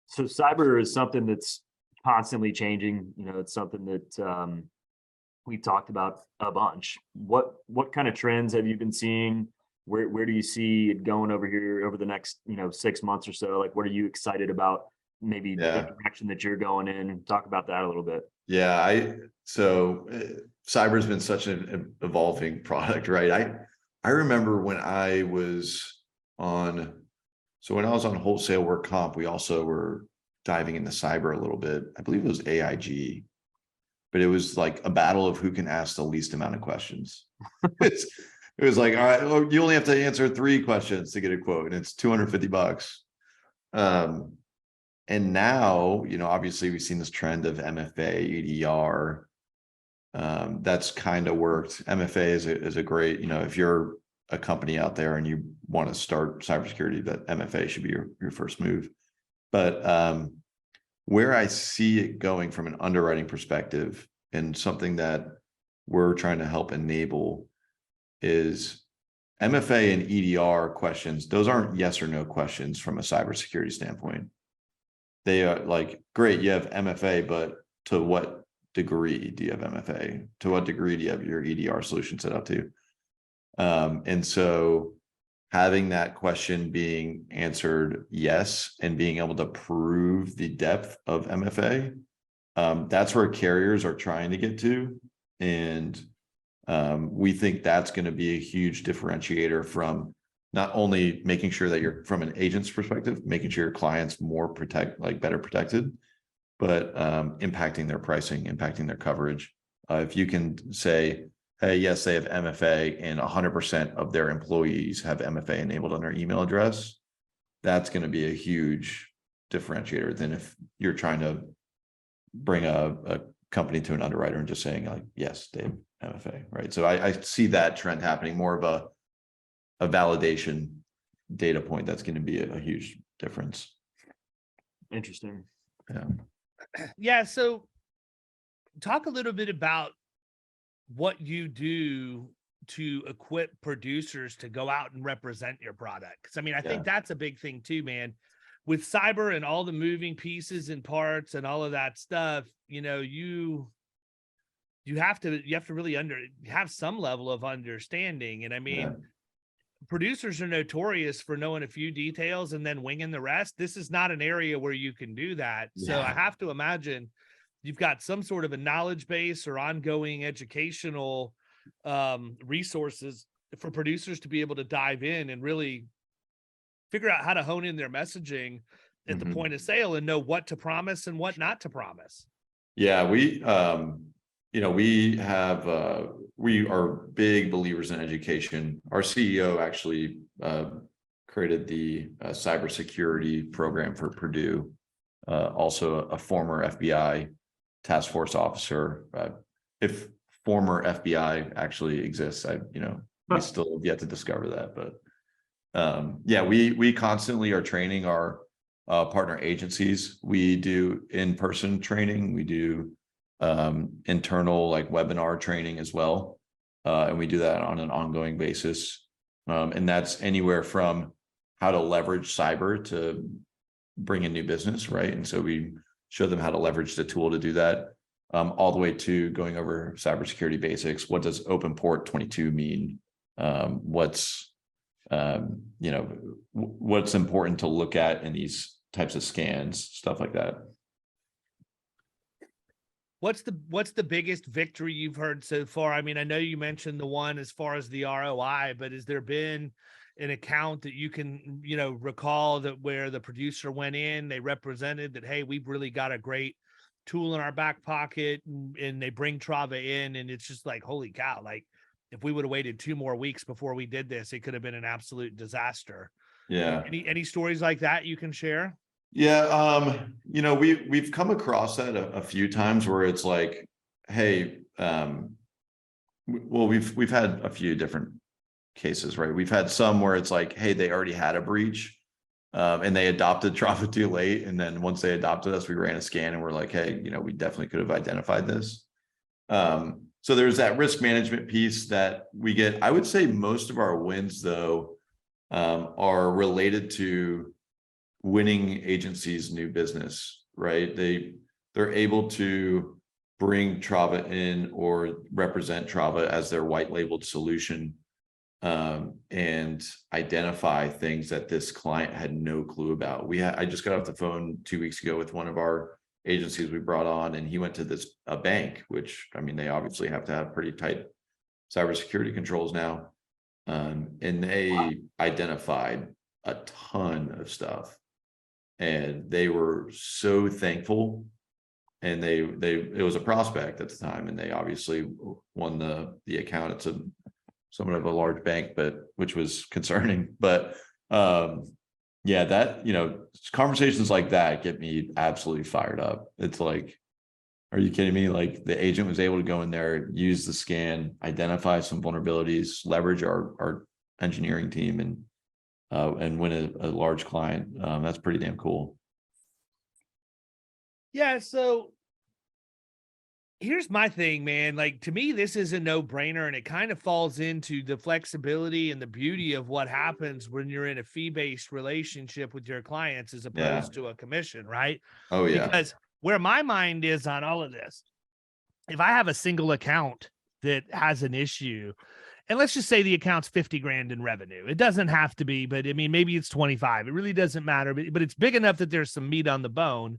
So cyber is something that's constantly changing. It's something that we talked about a bunch. What kind of trends have you been seeing? Where do you see it going over here over the next 6 months or so? Like, what are you excited about? Maybe the direction that you're going in. Talk about that a little bit. Yeah, cyber has been such an evolving product, right? I remember when I was on wholesale work comp, we also were diving into cyber a little bit. I believe it was AIG, but it was like a battle of who can ask the least amount of questions. It was like, all right, well, you only have to answer 3 questions to get a quote, and it's $250. And now, obviously we've seen this trend of MFA, EDR. That's kind of worked. MFA is a great, if you're a company out there and you want to start cybersecurity, that MFA should be your first move. But where I see it going from an underwriting perspective, and something that we're trying to help enable, is MFA and EDR questions. Those aren't yes or no questions from a cybersecurity standpoint. They are like, great, you have MFA, but to what degree do you have MFA? To what degree do you have your EDR solution set up to? And so having that question being answered yes, and being able to prove the depth of MFA, that's where carriers are trying to get to. And we think that's going to be a huge differentiator from not only making sure that you're, from an agent's perspective, making sure your clients better protected, but impacting their pricing, impacting their coverage. If you can say, hey, yes, they have MFA and 100% of their employees have MFA enabled on their email address, that's going to be a huge differentiator than if you're trying to bring a company to an underwriter and just saying, like, yes, they have MFA, right? So I see that trend happening, more of a validation data point that's going to be a huge difference. Interesting. Yeah. So talk a little bit about what you do to equip producers to go out and represent your product. Because I think that's a big thing too, man. With cyber and all the moving pieces and parts and all of that stuff, you have to really have some level of understanding. And producers are notorious for knowing a few details and then winging the rest. This is not an area where you can do that. So I have to imagine you've got some sort of a knowledge base or ongoing educational resources for producers to be able to dive in and really figure out how to hone in their messaging at the point of sale and know what to promise and what not to promise. Yeah, we are big believers in education. Our CEO actually created the cybersecurity program for Purdue, also a former FBI task force officer. If former FBI actually exists, we still have yet to discover that. But we constantly are training our partner agencies. We do in-person training. We do internal like webinar training as well. And we do that on an ongoing basis. And that's anywhere from how to leverage cyber to bring in new business, right? And so we show them how to leverage the tool to do that, all the way to going over cybersecurity basics. What does open port 22 mean? What's important to look at in these types of scans, stuff like that. What's the biggest victory you've heard so far? I mean, I know you mentioned the one as far as the ROI, but has there been an account that you can, recall that where the producer went in, they represented that, hey, we've really got a great tool in our back pocket, and they bring Trava in, and it's just like, holy cow, like if we would have waited 2 more weeks before we did this, it could have been an absolute disaster. Yeah. Any stories like that you can share? Yeah. We've come across that a few times where it's like, hey, we've had a few different cases, right? We've had some where it's like, hey, they already had a breach, and they adopted Trava too late. And then once they adopted us, we ran a scan and we're like, hey, we definitely could have identified this. So there's that risk management piece that we get. I would say most of our wins though, are related to winning agencies new business, right? They're able to bring Trava in or represent Trava as their white labeled solution, and identify things that this client had no clue about. I just got off the phone 2 weeks ago with one of our agencies we brought on, and he went to a bank, which, I mean, they obviously have to have pretty tight cybersecurity controls now. And they identified a ton of stuff, and they were so thankful. And it was a prospect at the time, and they obviously won the account. It's somewhat of a large bank, which was concerning. But conversations like that get me absolutely fired up. It's like, are you kidding me? Like, the agent was able to go in there, use the scan, identify some vulnerabilities, leverage our engineering team, and win a large client. That's pretty damn cool. Yeah. So here's my thing, man. Like, to me, this is a no-brainer, and it kind of falls into the flexibility and the beauty of what happens when you're in a fee-based relationship with your clients as opposed to a commission, right? Oh yeah. Because where my mind is on all of this, if I have a single account that has an issue, and let's just say the account's 50 grand in revenue, it doesn't have to be, but I mean, maybe it's 25. It really doesn't matter, but it's big enough that there's some meat on the bone.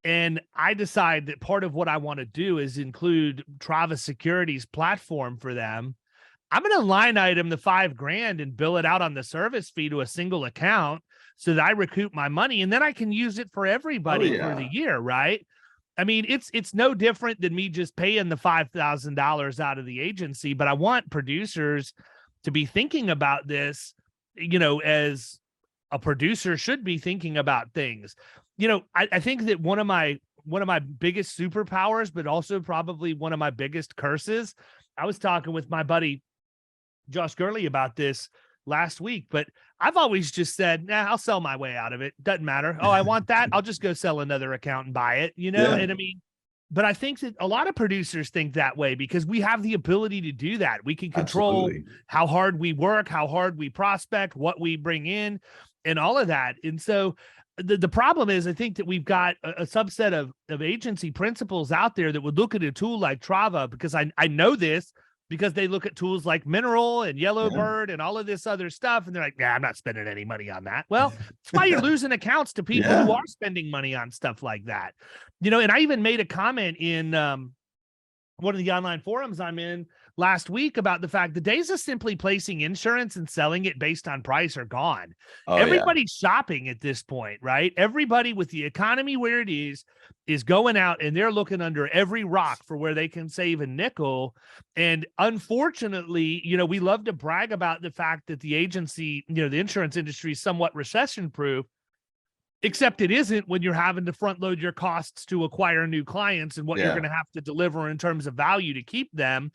And I decide that part of what I want to do is include Trava Security's platform for them. I'm going to line item the 5 grand and bill it out on the service fee to a single account so that I recoup my money, and then I can use it for everybody for the year, right? I mean, it's no different than me just paying the $5,000 out of the agency, but I want producers to be thinking about this, as a producer should be thinking about things. I think that one of my biggest superpowers, but also probably one of my biggest curses, I was talking with my buddy Josh Gurley about this last week, but I've always just said, nah, I'll sell my way out of it. Doesn't matter. Oh, I want that. I'll just go sell another account and buy it, And I mean, but I think that a lot of producers think that way because we have the ability to do that. We can control how hard we work, how hard we prospect, what we bring in, and all of that. And so the problem is, I think that we've got a subset of agency principals out there that would look at a tool like Trava, because I know this because they look at tools like Mineral and Yellowbird and all of this other stuff. And they're like, I'm not spending any money on that. Well, that's why you're losing accounts to people who are spending money on stuff like that. And I even made a comment in one of the online forums I'm in last week about the fact the days of simply placing insurance and selling it based on price are gone. Everybody's shopping at this point, right? Everybody with the economy where it is going out and they're looking under every rock for where they can save a nickel. And unfortunately, we love to brag about the fact that the agency, the insurance industry is somewhat recession proof. Except it isn't when you're having to front load your costs to acquire new clients and what you're going to have to deliver in terms of value to keep them.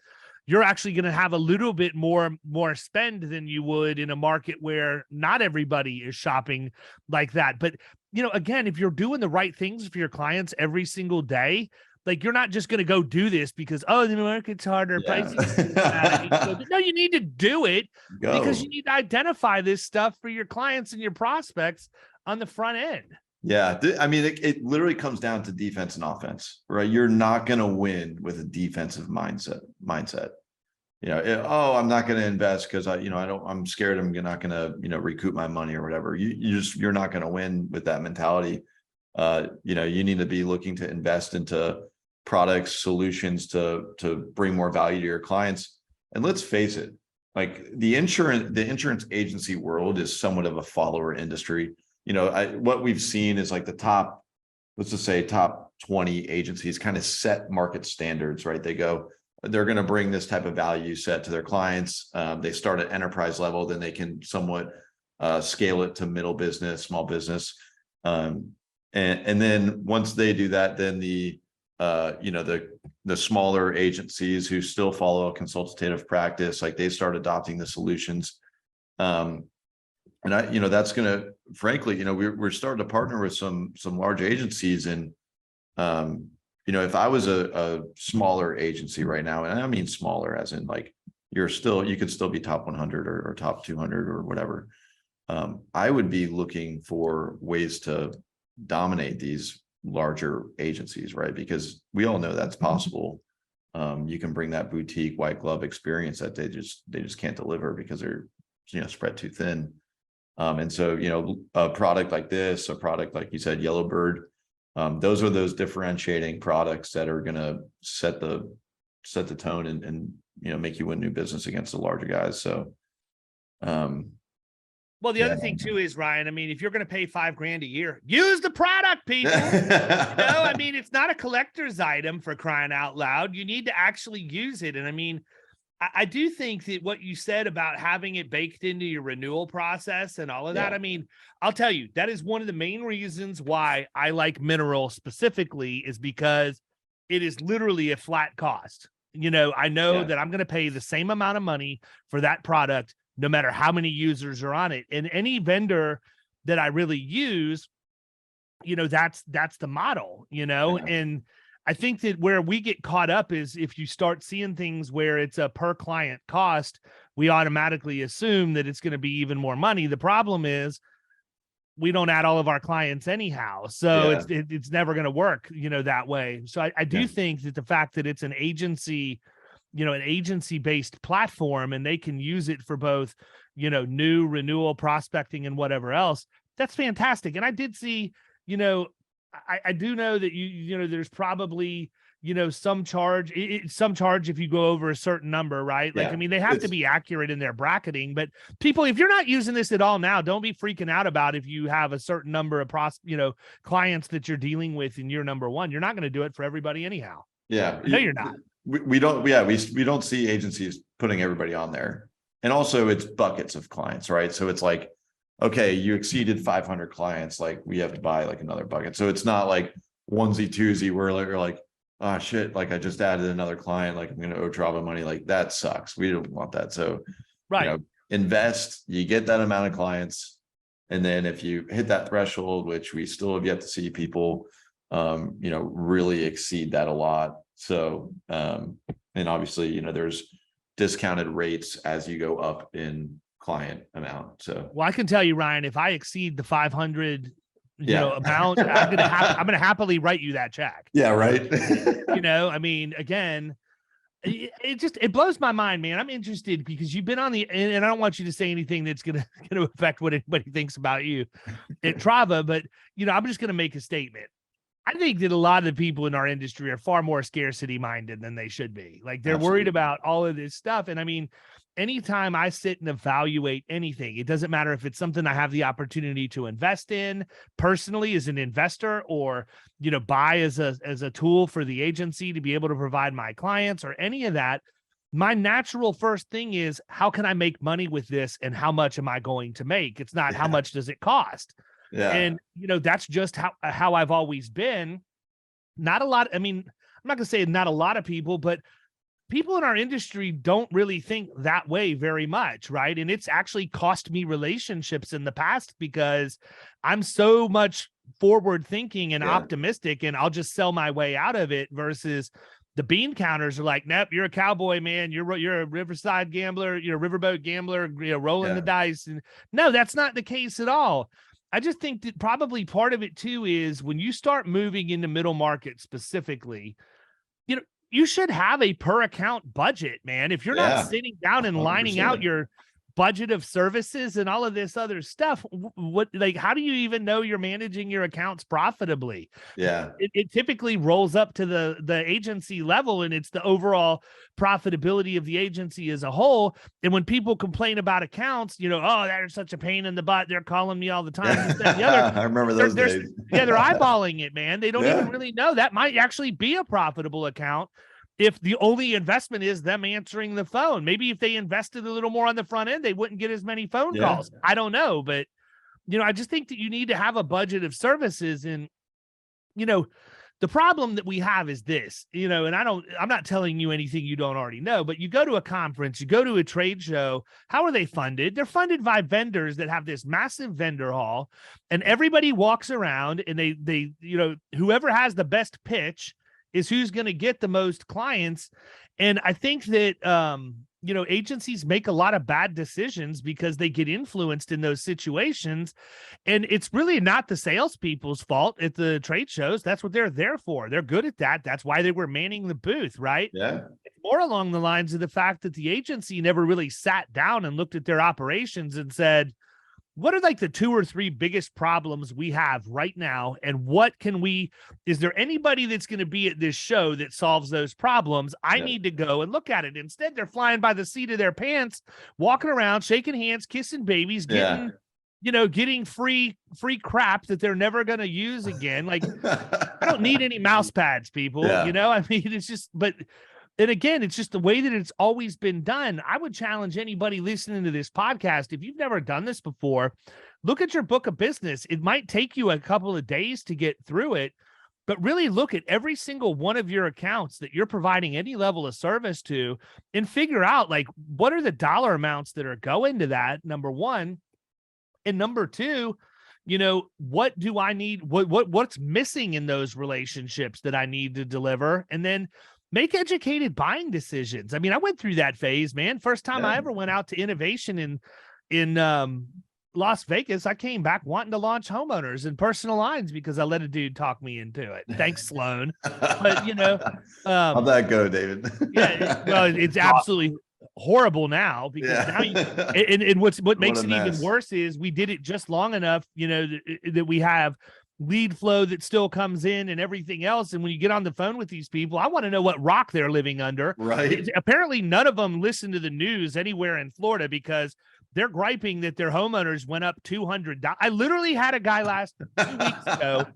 You're actually going to have a little bit more spend than you would in a market where not everybody is shopping like that. But, again, if you're doing the right things for your clients every single day, like you're not just going to go do this because, the market's harder. Pricing. No, you need to do it because you need to identify this stuff for your clients and your prospects on the front end. Yeah. I mean, it literally comes down to defense and offense, right? You're not going to win with a defensive mindset. I'm not going to invest because I'm scared I'm not going to, recoup my money or whatever. You're not going to win with that mentality. You need to be looking to invest into products, solutions to bring more value to your clients. And let's face it, like the insurance agency world is somewhat of a follower industry. What we've seen is like the top, let's just say top 20 agencies kind of set market standards, right? They're going to bring this type of value set to their clients. They start at enterprise level, then they can somewhat scale it to middle business, small business. And then once they do that, then the smaller agencies who still follow a consultative practice, like they start adopting the solutions. And that's going to, frankly, we're starting to partner with some large agencies. And, if I was a smaller agency right now, and I mean smaller as in like, you could still be top 100 or top 200 or whatever. I would be looking for ways to dominate these larger agencies, right? Because we all know that's possible. You can bring that boutique white glove experience that they just can't deliver because they're, spread too thin. And so, a product like this, a product like you said, Yellowbird, those are those differentiating products that are going to set the tone and make you win new business against the larger guys. So, well, the other thing too is, Ryan, I mean, if you're going to pay $5,000 a year, use the product, people. I mean, it's not a collector's item for crying out loud. You need to actually use it. And I mean, I do think that what you said about having it baked into your renewal process and all of that, I mean, I'll tell you, that is one of the main reasons why I like Mineral specifically is because it is literally a flat cost. I know that I'm going to pay the same amount of money for that product, no matter how many users are on it. And any vendor that I really use, that's the model, and I think that where we get caught up is if you start seeing things where it's a per client cost, we automatically assume that it's going to be even more money. The problem is we don't add all of our clients anyhow. So it's never going to work, that way. So I do think that the fact that it's an agency, an agency-based platform and they can use it for both, new renewal prospecting and whatever else, that's fantastic. And I did see, I do know that there's probably, some charge if you go over a certain number, right? Like, I mean, they have to be accurate in their bracketing, but people, if you're not using this at all now, don't be freaking out about if you have a certain number of clients that you're dealing with in year number one. You're not going to do it for everybody anyhow. Yeah. No, you're not. We don't see agencies putting everybody on there. And also it's buckets of clients, right? So it's like, okay, you exceeded 500 clients, like we have to buy like another bucket. So it's not like onesie twosie where you're like, oh shit, like I just added another client, like I'm going to owe Trava money. Like that sucks. We don't want that. So, invest, you get that amount of clients. And then if you hit that threshold, which we still have yet to see people, really exceed that a lot. So, and obviously, there's discounted rates as you go up in client amount. So, well, I can tell you, Ryan, if I exceed the 500, amount, I'm gonna happily write you that check. Yeah, right. I mean, again, it blows my mind, man. I'm interested because you've been on and I don't want you to say anything that's gonna affect what anybody thinks about you at Trava, but I'm just gonna make a statement. I think that a lot of the people in our industry are far more scarcity minded than they should be. Like they're worried about all of this stuff. And I mean, anytime I sit and evaluate anything, it doesn't matter if it's something I have the opportunity to invest in personally as an investor or, buy as a tool for the agency to be able to provide my clients or any of that. My natural first thing is, how can I make money with this and how much am I going to make? It's not how much does it cost? Yeah. And, that's just how I've always been. Not a lot. I mean, I'm not going to say not a lot of people, but people in our industry don't really think that way very much. Right. And it's actually cost me relationships in the past because I'm so much forward thinking and optimistic and I'll just sell my way out of it versus the bean counters are like, nope, you're a cowboy, man. You're a riverside gambler. You're a riverboat gambler, rolling the dice. And no, that's not the case at all. I just think that probably part of it too is when you start moving into middle market specifically, you should have a per account budget, man. If you're not sitting down and 100%. Lining out your budget of services and all of this other stuff, how do you even know you're managing your accounts profitably? Yeah. It typically rolls up to the agency level and it's the overall profitability of the agency as a whole. And when people complain about accounts, oh, they're such a pain in the butt. They're calling me all the time. I remember those days. They're eyeballing it, man. They don't even really know that might actually be a profitable account. If the only investment is them answering the phone, maybe if they invested a little more on the front end, they wouldn't get as many phone calls. I don't know, but I just think that you need to have a budget of services. And the problem that we have is this, and I'm not telling you anything you don't already know, but you go to a conference, you go to a trade show. How are they funded? They're funded by vendors that have this massive vendor hall, and everybody walks around and they whoever has the best pitch is who's going to get the most clients. And I think that, agencies make a lot of bad decisions because they get influenced in those situations. And it's really not the salespeople's fault at the trade shows. That's what they're there for. They're good at that. That's why they were manning the booth, right? Yeah. It's more along the lines of the fact that the agency never really sat down and looked at their operations and said, what are the 2 or 3 biggest problems we have right now? And is there anybody that's going to be at this show that solves those problems? I need to go and look at it. Instead, they're flying by the seat of their pants, walking around, shaking hands, kissing babies, getting free crap that they're never going to use again. I don't need any mouse pads, people, I mean, it's just, and again, it's just the way that it's always been done. I would challenge anybody listening to this podcast, if you've never done this before, look at your book of business. It might take you a couple of days to get through it, but really look at every single one of your accounts that you're providing any level of service to and figure out what are the dollar amounts that are going to that, number one. And number two, what do I need? What's missing in those relationships that I need to deliver? And then make educated buying decisions. I mean, I went through that phase, man. First time I ever went out to innovation in Las Vegas, I came back wanting to launch homeowners and personal lines because I let a dude talk me into it. Thanks, Sloan. But how'd that go, David? It's absolutely horrible now because now and what makes it even worse is we did it just long enough, that we have lead flow that still comes in and everything else. And when you get on the phone with these people, I want to know what rock they're living under. Right. Apparently none of them listen to the news anywhere in Florida because they're griping that their homeowners went up $200. I literally had a guy 2 weeks ago.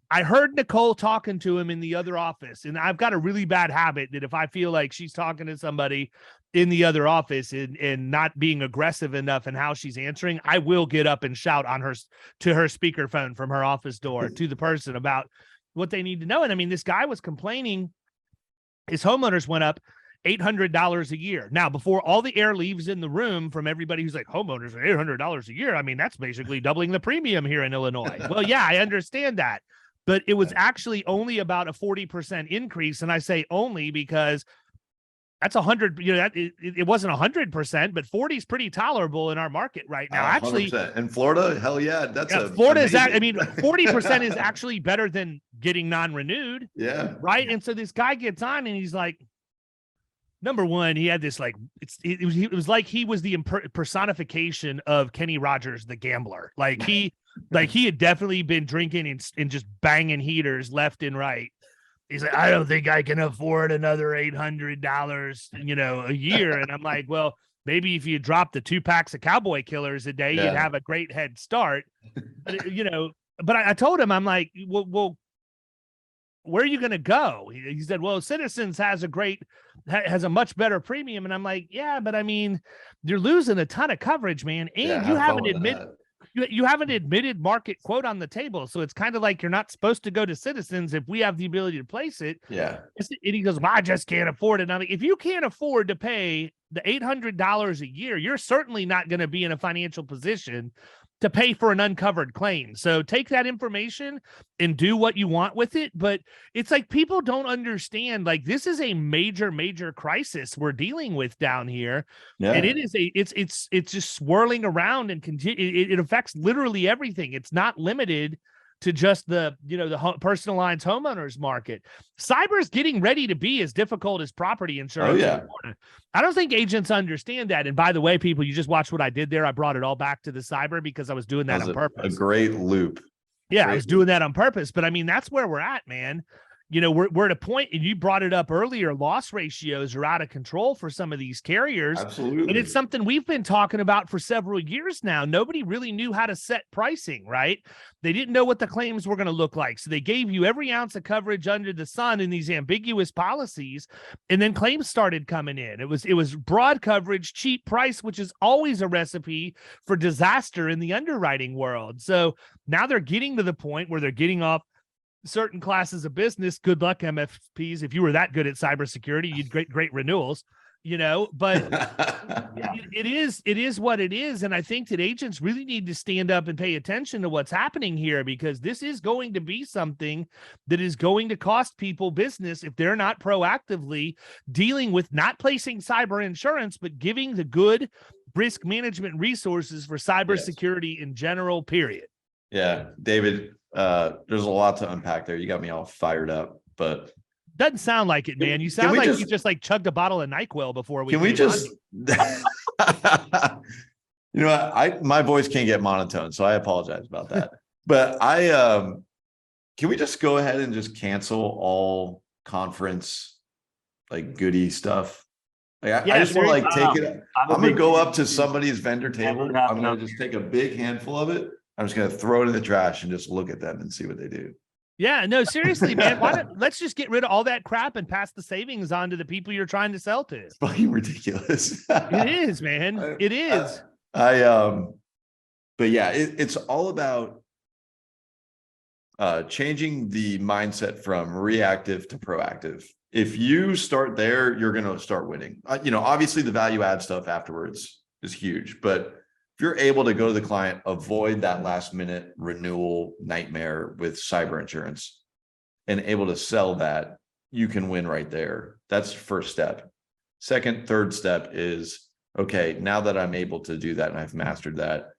I heard Nicole talking to him in the other office. And I've got a really bad habit that if I feel like she's talking to somebody in the other office and not being aggressive enough in how she's answering, I will get up and shout to her speakerphone from her office door to the person about what they need to know. And I mean, this guy was complaining his homeowners went up $800 a year. Now, before all the air leaves in the room from everybody who's like, homeowners are $800 a year. I mean, that's basically doubling the premium here in Illinois. Well, yeah, I understand that, but it was actually only about a 40% increase. And I say only because that's 100, it wasn't 100%, but 40 is pretty tolerable in our market right now. 100%. Actually, in Florida, hell yeah, Florida is that. I mean, 40% is actually better than getting non-renewed. Yeah. Right. And so this guy gets on and he's like, number one, he had this like it was like he was the personification of Kenny Rogers, the gambler. Like he had definitely been drinking and just banging heaters left and right. He's like, I don't think I can afford another $800, a year. And I'm like, well, maybe if you drop the 2 packs of Cowboy Killers a day, you'd have a great head start. But, but I told him, I'm like, well, where are you going to go? He said, well, Citizens has a much better premium. And I'm like, yeah, but I mean, you're losing a ton of coverage, man. And you haven't admitted market quote on the table. So it's kind of like you're not supposed to go to Citizens if we have the ability to place it. Yeah. And he goes, well, I just can't afford it. And I'm like, if you can't afford to pay the $800 a year, you're certainly not going to be in a financial position to pay for an uncovered claim. So take that information and do what you want with it. But it's like people don't understand, like, this is a major, major crisis we're dealing with down here. Yeah. And it's just swirling around and it affects literally everything. It's not limited to just the personal lines homeowners market. Cyber is getting ready to be as difficult as property insurance. Oh, yeah. I don't think agents understand that. And by the way, people, you just watched what I did there. I brought it all back to the cyber because I was doing that on purpose. A great loop. Yeah, I was doing that on purpose. But I mean, that's where we're at, man. We're at a point, and you brought it up earlier, loss ratios are out of control for some of these carriers. Absolutely. And it's something we've been talking about for several years now. Nobody really knew how to set pricing, right? They didn't know what the claims were going to look like. So they gave you every ounce of coverage under the sun in these ambiguous policies. And then claims started coming in. It was broad coverage, cheap price, which is always a recipe for disaster in the underwriting world. So now they're getting to the point where they're getting off certain classes of business. Good luck, MFPs. If you were that good at cybersecurity, you'd great renewals, but it is what it is. And I think that agents really need to stand up and pay attention to what's happening here, because this is going to be something that is going to cost people business if they're not proactively dealing with not placing cyber insurance, but giving the good risk management resources for cybersecurity in general, period. Yeah, David, there's a lot to unpack there. You got me all fired up, but doesn't sound like it, man. You sound like you just like chugged a bottle of NyQuil before we. Can we just? My voice can't get monotone, so I apologize about that. But can we just go ahead and just cancel all conference like goodie stuff? Like I just want to take it. I'm gonna go up to somebody's vendor table. I'm gonna just take a big handful of it. I'm just going to throw it in the trash and just look at them and see what they do. Yeah, no, seriously, man. Let's just get rid of all that crap and pass the savings on to the people you're trying to sell to. It's fucking ridiculous. It is, man. It is. But yeah, it's all about changing the mindset from reactive to proactive. If you start there, you're going to start winning. Obviously the value add stuff afterwards is huge, but if you're able to go to the client, avoid that last minute renewal nightmare with cyber insurance and able to sell that, you can win right there. That's the first step. Second, third step is, okay, now that I'm able to do that and I've mastered that,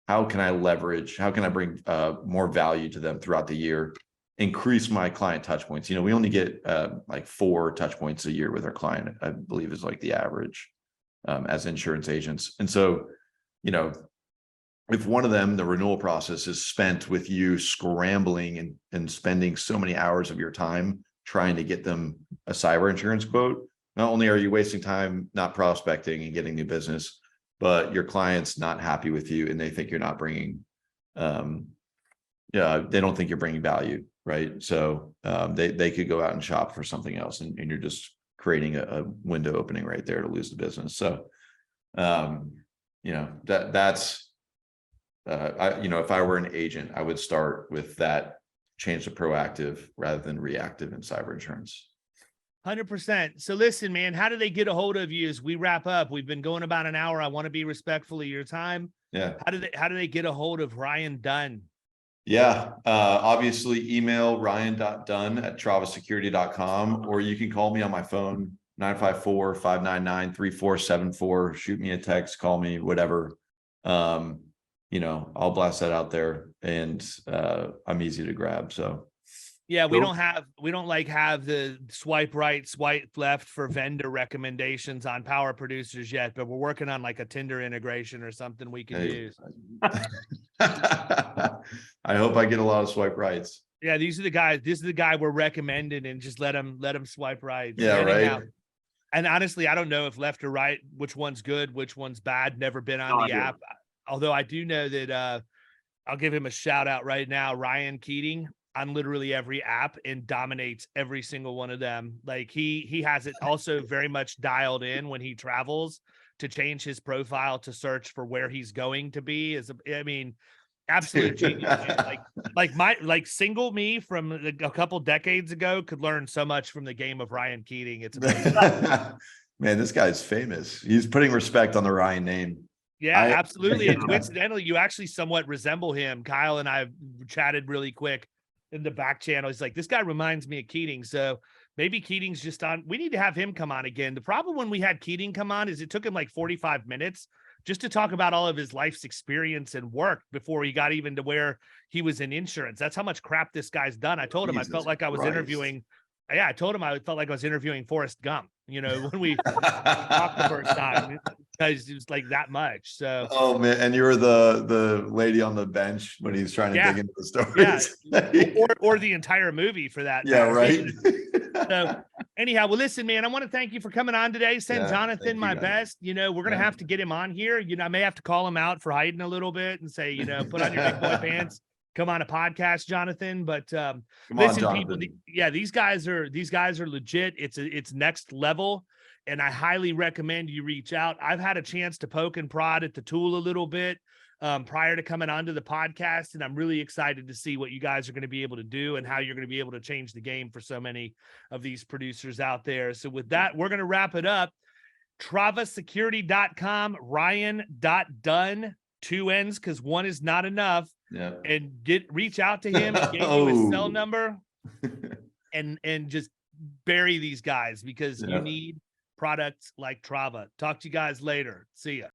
how can I bring more value to them throughout the year, increase my client touch points? We only get like 4 touch points a year with our client, I believe is like the average as insurance agents. And so, if one of them, the renewal process, is spent with you scrambling and spending so many hours of your time trying to get them a cyber insurance quote, not only are you wasting time not prospecting and getting new business, but your client's not happy with you and they think you're not bringing, they don't think you're bringing value, right? So they could go out and shop for something else, and you're just creating a window opening right there to lose the business. So, that's if I were an agent, I would start with that, change to proactive rather than reactive in cyber insurance. 100%. So listen, man, how do they get a hold of you as we wrap up? We've been going about an hour. I want to be respectful of your time. Yeah. How do they get a hold of Ryan Dunn? Yeah. Obviously email ryan.dunn@travasecurity.com, or you can call me on my phone, 954-599-3474. Shoot me a text, call me, whatever. I'll blast that out there, and I'm easy to grab. So Yeah, we Cool. don't like have the swipe right, swipe left for vendor recommendations on Power Producers yet, but we're working on like a Tinder integration or something we can Hey. use. I hope I get a lot of swipe rights. Yeah, these are the guys. This is the guy we're recommending, and just let him swipe right. Yeah, Anyhow, right. and honestly, I don't know if left or right, which one's good, which one's bad. Never been on No the idea. app. Although I do know that I'll give him a shout out right now. Ryan Keating on literally every app and dominates every single one of them. Like he has it also very much dialed in when he travels to change his profile to search for where he's going to be. Absolute genius. Like single me from a couple decades ago could learn so much from the game of Ryan Keating. It's amazing. Man, this guy's famous. He's putting respect on the Ryan name. Yeah, absolutely. And coincidentally, you actually somewhat resemble him. Kyle and I chatted really quick in the back channel. He's like, this guy reminds me of Keating. So maybe Keating's just on. We need to have him come on again. The problem when we had Keating come on is it took him like 45 minutes just to talk about all of his life's experience and work before he got even to where he was in insurance. That's how much crap this guy's done. I told him I felt like I was interviewing. Yeah, I told him I felt like I was interviewing Forrest Gump, when we talked the first time, because it was like that much. So, oh man, and you were the lady on the bench when he's trying to dig into the stories. Yeah, or the entire movie for that. Yeah, right. So anyhow, well, listen, man, I want to thank you for coming on today. Send Jonathan my best. We're gonna have to get him on here. I may have to call him out for hiding a little bit and say, put on your big boy pants. Come on a podcast, Jonathan. But listen, people, these guys are legit. It's next level, and I highly recommend you reach out. I've had a chance to poke and prod at the tool a little bit prior to coming onto the podcast, and I'm really excited to see what you guys are going to be able to do and how you're going to be able to change the game for so many of these producers out there. So with that, we're going to wrap it up. Travasecurity.com, Ryan.Dunn, 2 N's because 1 is not enough. Yeah. And reach out to him, give you his cell number, and just bury these guys because you need products like Trava. Talk to you guys later. See ya.